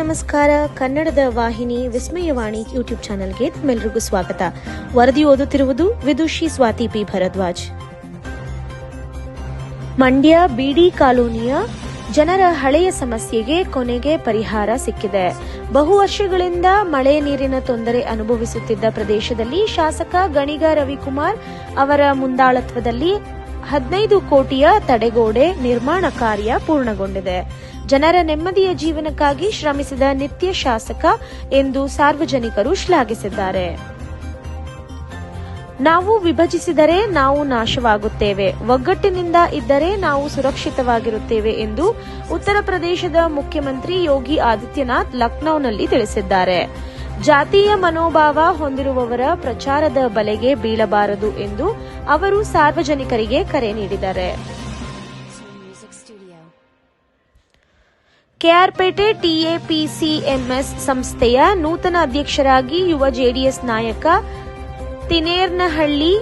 ನಮಸ್ಕಾರ. ಕನ್ನಡದ ವಾಹಿನಿ ವಿಸ್ಮಯವಾಣಿ ಯೂಟ್ಯೂಬ್ ಚಾನೆಲ್ಗೆ ತಮ್ಮೆಲ್ಲರಿಗೂ ಸ್ವಾಗತ. ವರದಿ ಓದುತ್ತಿರುವುದು ವಿದುಷಿ ಸ್ವಾತಿ ಪಿ ಭರದ್ವಾಜ್. ಮಂಡ್ಯ ಬಿಡಿ ಕಾಲೋನಿಯ ಜನರ ಹಳೆಯ ಸಮಸ್ಯೆಗೆ ಕೊನೆಗೆ ಪರಿಹಾರ ಸಿಕ್ಕಿದೆ. ಬಹು ವರ್ಷಗಳಿಂದ ಮಳೆ ನೀರಿನ ತೊಂದರೆ ಅನುಭವಿಸುತ್ತಿದ್ದ ಪ್ರದೇಶದಲ್ಲಿ ಶಾಸಕ ಗಣಿಗ ರವಿಕುಮಾರ್ ಅವರ ಮುಂದಾಳತ್ವದಲ್ಲಿ 15 ಕೋಟಿಯ ತಡೆಗೋಡೆ ನಿರ್ಮಾಣ ಕಾರ್ಯ ಪೂರ್ಣಗೊಂಡಿದೆ. ಜನರ ನೆಮ್ಮದಿಯ ಜೀವನಕ್ಕಾಗಿ ಶ್ರಮಿಸಿದ ನಿತ್ಯ ಶಾಸಕ ಎಂದು ಸಾರ್ವಜನಿಕರು ಶ್ಲಾಘಿಸಿದ್ದಾರೆ. ನಾವು ವಿಭಜಿಸಿದರೆ ನಾವು ನಾಶವಾಗುತ್ತೇವೆ, ಒಗ್ಗಟ್ಟಿನಿಂದ ಇದ್ದರೆ ನಾವು ಸುರಕ್ಷಿತವಾಗಿರುತ್ತೇವೆ ಎಂದು ಉತ್ತರ ಪ್ರದೇಶದ ಮುಖ್ಯಮಂತ್ರಿ ಯೋಗಿ ಆದಿತ್ಯನಾಥ್ ಲಖನೌನಲ್ಲಿ ತಿಳಿಸಿದ್ದಾರೆ. ಜಾತೀಯ ಮನೋಭಾವ ಹೊಂದಿರುವವರ ಪ್ರಚಾರದ ಬಲೆಗೆ ಬೀಳಬಾರದು ಎಂದು ಅವರು ಸಾರ್ವಜನಿಕರಿಗೆ ಕರೆ ನೀಡಿದ್ದಾರೆ. ಕೆಆರ್ಪೇಟೆ ಟಿಎಪಿಸಿಎಂಎಸ್ ಸಂಸ್ಥೆಯ ನೂತನ ಅಧ್ಯಕ್ಷರಾಗಿ ಯುವ ಜೆಡಿಎಸ್ ನಾಯಕ ತಿನೇರ್ನಹಳ್ಳಿ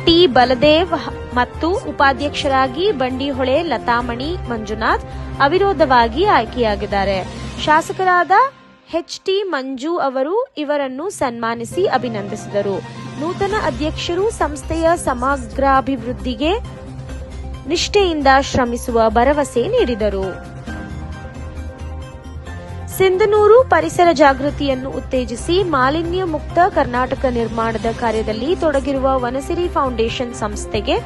ಟಿ ಬಲದೇವ್ ಮತ್ತು ಉಪಾಧ್ಯಕ್ಷರಾಗಿ ಬಂಡಿಹೊಳೆ ಲತಾಮಣಿ ಮಂಜುನಾಥ್ ಅವಿರೋಧವಾಗಿ ಆಯ್ಕೆಯಾಗಿದ್ದಾರೆ. ಶಾಸಕರಾದ ಎಚ್ಟಿ ಮಂಜು ಅವರು ಇವರನ್ನು ಸನ್ಮಾನಿಸಿ ಅಭಿನಂದಿಸಿದರು. ನೂತನ ಅಧ್ಯಕ್ಷರು ಸಂಸ್ಥೆಯ ಸಮಗ್ರಾಭಿವೃದ್ಧಿಗೆ ನಿಷ್ಠೆಯಿಂದ ಶ್ರಮಿಸುವ ಭರವಸೆ ನೀಡಿದರು. ಸಿಂಧನೂರು ಪರಿಸರ ಜಾಗೃತಿಯನ್ನು ಉತ್ತೇಜಿಸಿ ಮಾಲಿನ್ಯ ಮುಕ್ತ ಕರ್ನಾಟಕ ನಿರ್ಮಾಣದ ಕಾರ್ಯದಲ್ಲಿ ತೊಡಗಿರುವ ವನಸಿರಿ ಫೌಂಡೇಶನ್ ಸಂಸ್ಥೆಗೆ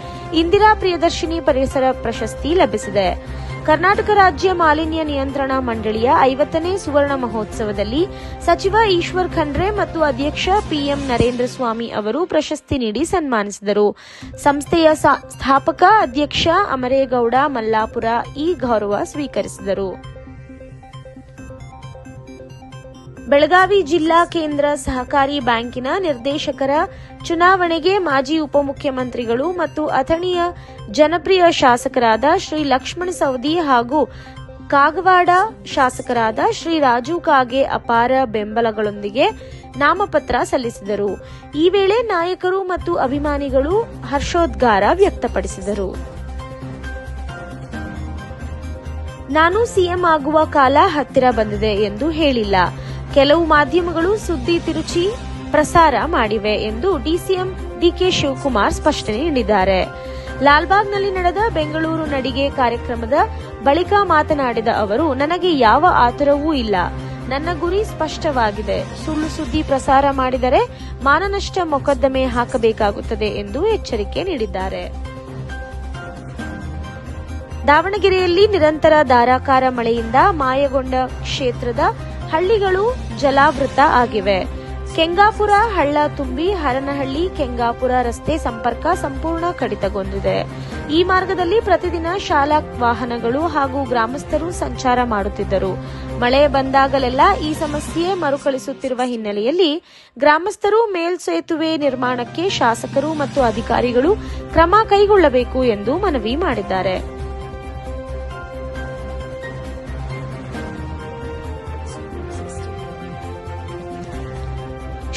ಇಂದಿರಾ ಪ್ರಿಯದರ್ಶಿನಿ ಪರಿಸರ ಪ್ರಶಸ್ತಿ ಲಭಿಸಿದೆ. ಕರ್ನಾಟಕ ರಾಜ್ಯ ಮಾಲಿನ್ಯ ನಿಯಂತ್ರಣ ಮಂಡಳಿಯ 50ನೇ ಸುವರ್ಣ ಮಹೋತ್ಸವದಲ್ಲಿ ಸಚಿವ ಈಶ್ವರ್ ಖಂಡ್ರೆ ಮತ್ತು ಅಧ್ಯಕ್ಷ ಪಿಎಂ ನರೇಂದ್ರ ಸ್ವಾಮಿ ಅವರು ಪ್ರಶಸ್ತಿ ನೀಡಿ ಸನ್ಮಾನಿಸಿದರು. ಸಂಸ್ಥೆಯ ಸ್ಥಾಪಕ ಅಧ್ಯಕ್ಷ ಅಮರೇಗೌಡ ಮಲ್ಲಾಪುರ ಈ ಗೌರವ ಸ್ವೀಕರಿಸಿದರು. ಬೆಳಗಾವಿ ಜಿಲ್ಲಾ ಕೇಂದ್ರ ಸಹಕಾರಿ ಬ್ಯಾಂಕಿನ ನಿರ್ದೇಶಕರ ಚುನಾವಣೆಗೆ ಮಾಜಿ ಉಪಮುಖ್ಯಮಂತ್ರಿಗಳು ಮತ್ತು ಅಥಣಿಯ ಜನಪ್ರಿಯ ಶಾಸಕರಾದ ಶ್ರೀ ಲಕ್ಷ್ಮಣ ಸವದಿ ಹಾಗೂ ಕಾಗವಾಡ ಶಾಸಕರಾದ ಶ್ರೀ ರಾಜು ಕಾಗೆ ಅಪಾರ ಬೆಂಬಲಗಳೊಂದಿಗೆ ನಾಮಪತ್ರ ಸಲ್ಲಿಸಿದರು. ಈ ವೇಳೆ ನಾಯಕರು ಮತ್ತು ಅಭಿಮಾನಿಗಳು ಹರ್ಷೋದ್ಗಾರ ವ್ಯಕ್ತಪಡಿಸಿದರು. ನಾನು ಸಿಎಂ ಆಗುವ ಕಾಲ ಹತ್ತಿರ ಬಂದಿದೆ ಎಂದು ಹೇಳಿಲ್ಲ. ಕೆಲವು ಮಾಧ್ಯಮಗಳು ಸುದ್ದಿ ತಿರುಚಿ ಪ್ರಸಾರ ಮಾಡಿವೆ ಎಂದು ಡಿಸಿಎಂ ಡಿಕೆ ಶಿವಕುಮಾರ್ ಸ್ಪಷ್ಟನೆ ನೀಡಿದ್ದಾರೆ. ಲಾಲ್ಬಾಗ್ನಲ್ಲಿ ನಡೆದ ಬೆಂಗಳೂರು ನಡಿಗೆ ಕಾರ್ಯಕ್ರಮದ ಬಳಿಕ ಮಾತನಾಡಿದ ಅವರು, ನನಗೆ ಯಾವ ಆತುರವೂ ಇಲ್ಲ. ನನ್ನ ಗುರಿ ಸ್ಪಷ್ಟವಾಗಿದೆ. ಸುಳ್ಳು ಸುದ್ದಿ ಪ್ರಸಾರ ಮಾಡಿದರೆ ಮಾನನಷ್ಟ ಮೊಕದ್ದಮೆ ಹಾಕಬೇಕಾಗುತ್ತದೆ ಎಂದು ಎಚ್ಚರಿಕೆ ನೀಡಿದ್ದಾರೆ. ದಾವಣಗೆರೆಯಲ್ಲಿ ನಿರಂತರ ಧಾರಾಕಾರ ಮಳೆಯಿಂದ ಮಾಯಗೊಂಡ ಕ್ಷೇತ್ರದ ಹಳ್ಳಿಗಳು ಜಲಾವೃತ ಆಗಿವೆ. ಕೆಂಗಾಪುರ ಹಳ್ಳ ತುಂಬಿ ಹರನಹಳ್ಳಿ ಕೆಂಗಾಪುರ ರಸ್ತೆ ಸಂಪರ್ಕ ಸಂಪೂರ್ಣ ಕಡಿತಗೊಂಡಿದೆ. ಈ ಮಾರ್ಗದಲ್ಲಿ ಪ್ರತಿದಿನ ಶಾಲಾ ವಾಹನಗಳು ಹಾಗೂ ಗ್ರಾಮಸ್ಥರು ಸಂಚಾರ ಮಾಡುತ್ತಿದ್ದರು. ಮಳೆ ಬಂದಾಗಲೆಲ್ಲ ಈ ಸಮಸ್ಯೆ ಮರುಕಳಿಸುತ್ತಿರುವ ಹಿನ್ನೆಲೆಯಲ್ಲಿ ಗ್ರಾಮಸ್ಥರು ಮೇಲ್ಸೇತುವೆ ನಿರ್ಮಾಣಕ್ಕೆ ಶಾಸಕರು ಮತ್ತು ಅಧಿಕಾರಿಗಳು ಕ್ರಮ ಕೈಗೊಳ್ಳಬೇಕು ಎಂದು ಮನವಿ ಮಾಡಿದ್ದಾರೆ.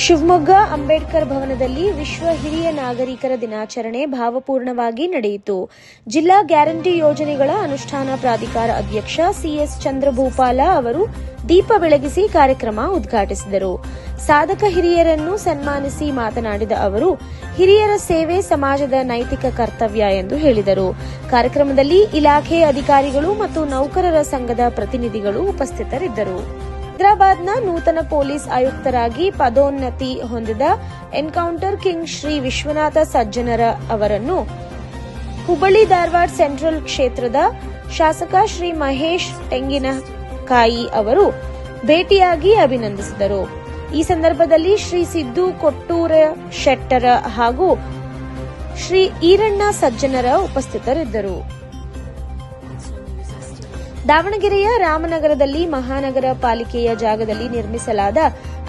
ಶಿವಮೊಗ್ಗ ಅಂಬೇಡ್ಕರ್ ಭವನದಲ್ಲಿ ವಿಶ್ವ ಹಿರಿಯ ನಾಗರಿಕರ ದಿನಾಚರಣೆ ಭಾವಪೂರ್ಣವಾಗಿ ನಡೆಯಿತು. ಜಿಲ್ಲಾ ಗ್ಯಾರಂಟಿ ಯೋಜನೆಗಳ ಅನುಷ್ಠಾನ ಪ್ರಾಧಿಕಾರ ಅಧ್ಯಕ್ಷ ಸಿಎಸ್ ಚಂದ್ರಭೂಪಾಲ ಅವರು ದೀಪ ಬೆಳಗಿಸಿ ಕಾರ್ಯಕ್ರಮ ಉದ್ಘಾಟಿಸಿದರು. ಸಾಧಕ ಹಿರಿಯರನ್ನು ಸನ್ಮಾನಿಸಿ ಮಾತನಾಡಿದ ಅವರು, ಹಿರಿಯರ ಸೇವೆ ಸಮಾಜದ ನೈತಿಕ ಕರ್ತವ್ಯ ಎಂದು ಹೇಳಿದರು. ಕಾರ್ಯಕ್ರಮದಲ್ಲಿ ಇಲಾಖೆ ಅಧಿಕಾರಿಗಳು ಮತ್ತು ನೌಕರರ ಸಂಘದ ಪ್ರತಿನಿಧಿಗಳು ಉಪಸ್ಥಿತರಿದ್ದರು. ಹೈದರಾಬಾದ್ನ ನೂತನ ಪೊಲೀಸ್ ಆಯುಕ್ತರಾಗಿ ಪದೋನ್ನತಿ ಹೊಂದಿದ ಎನ್ಕೌಂಟರ್ ಕಿಂಗ್ ಶ್ರೀ ವಿಶ್ವನಾಥ ಸಜ್ಜನರ ಅವರನ್ನು ಹುಬ್ಬಳ್ಳಿ ಧಾರವಾಡ ಸೆಂಟ್ರಲ್ ಕ್ಷೇತ್ರದ ಶಾಸಕ ಶ್ರೀ ಮಹೇಶ್ ತೆಂಗಿನಕಾಯಿ ಅವರು ಭೇಟಿಯಾಗಿ ಅಭಿನಂದಿಸಿದರು. ಈ ಸಂದರ್ಭದಲ್ಲಿ ಶ್ರೀ ಸಿದ್ದು ಕೊಟ್ಟೂರ ಶೆಟ್ಟರ ಹಾಗೂ ಶ್ರೀ ಈರಣ್ಣ ಸಜ್ಜನರ ಉಪಸ್ಥಿತರಿದ್ದರು. ದಾವಣಗೆರೆಯ ರಾಮನಗರದಲ್ಲಿ ಮಹಾನಗರ ಪಾಲಿಕೆಯ ಜಾಗದಲ್ಲಿ ನಿರ್ಮಿಸಲಾದ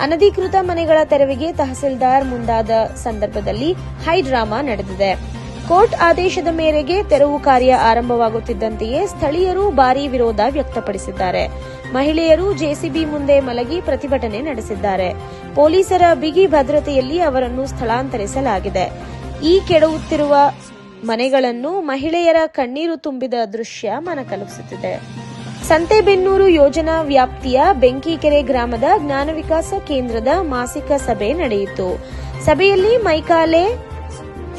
ಅನಧಿಕೃತ ಮನೆಗಳ ತೆರವಿಗೆ ತಹಸೀಲ್ದಾರ್ ಮುಂದಾದ ಸಂದರ್ಭದಲ್ಲಿ ಹೈಡ್ರಾಮಾ ನಡೆದಿದೆ. ಕೋರ್ಟ್ ಆದೇಶದ ಮೇರೆಗೆ ತೆರವು ಕಾರ್ಯ ಆರಂಭವಾಗುತ್ತಿದ್ದಂತೆಯೇ ಸ್ಥಳೀಯರು ಭಾರೀ ವಿರೋಧ ವ್ಯಕ್ತಪಡಿಸಿದ್ದಾರೆ. ಮಹಿಳೆಯರು ಜೆಸಿಬಿ ಮುಂದೆ ಮಲಗಿ ಪ್ರತಿಭಟನೆ ನಡೆಸಿದ್ದಾರೆ. ಪೊಲೀಸರ ಬಿಗಿ ಭದ್ರತೆಯಲ್ಲಿ ಅವರನ್ನು ಸ್ಥಳಾಂತರಿಸಲಾಗಿದೆ. ಈ ಕೆಡವುತ್ತಿರುವ ಮನೆಗಳನ್ನು ಮಹಿಳೆಯರ ಕಣ್ಣೀರು ತುಂಬಿದ ದೃಶ್ಯ ಮನಕಲುಕುತ್ತಿದೆ. ಸಂತೆಬೆನ್ನೂರು ಯೋಜನಾ ವ್ಯಾಪ್ತಿಯ ಬೆಂಕಿಕೆರೆ ಗ್ರಾಮದ ಜ್ಞಾನ ವಿಕಾಸ ಕೇಂದ್ರದ ಮಾಸಿಕ ಸಭೆ ನಡೆಯಿತು. ಸಭೆಯಲ್ಲಿ ಮೈಕಾಲೆ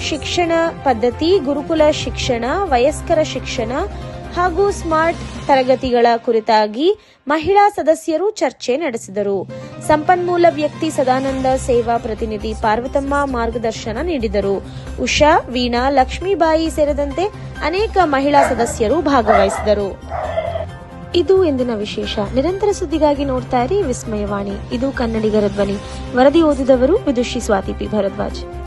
ಶಿಕ್ಷಣ ಪದ್ಧತಿ, ಗುರುಕುಲ ಶಿಕ್ಷಣ, ವಯಸ್ಕರ ಶಿಕ್ಷಣ ಹಾಗೂ ಸ್ಮಾರ್ಟ್ ತರಗತಿಗಳ ಕುರಿತಾಗಿ ಮಹಿಳಾ ಸದಸ್ಯರು ಚರ್ಚೆ ನಡೆಸಿದರು. ಸಂಪನ್ಮೂಲ ವ್ಯಕ್ತಿ ಸದಾನಂದ ಸೇವಾ ಪ್ರತಿನಿಧಿ ಪಾರ್ವತಮ್ಮ ಮಾರ್ಗದರ್ಶನ ನೀಡಿದರು. ಉಷಾ, ವೀಣಾ, ಲಕ್ಷ್ಮೀಬಾಯಿ ಸೇರಿದಂತೆ ಅನೇಕ ಮಹಿಳಾ ಸದಸ್ಯರು ಭಾಗವಹಿಸಿದರು. ಇದು ಇಂದಿನ ವಿಶೇಷ. ನಿರಂತರ ಸುದ್ದಿಗಾಗಿ ನೋಡ್ತಾ ಇರಿ ವಿಸ್ಮಯವಾಣಿ. ಇದು ಕನ್ನಡಿಗರ ಧ್ವನಿ. ವರದಿ ಓದಿದವರು ವಿದುಷಿ ಸ್ವಾತಿ ಪಿ ಭರದ್ವಾಜ್.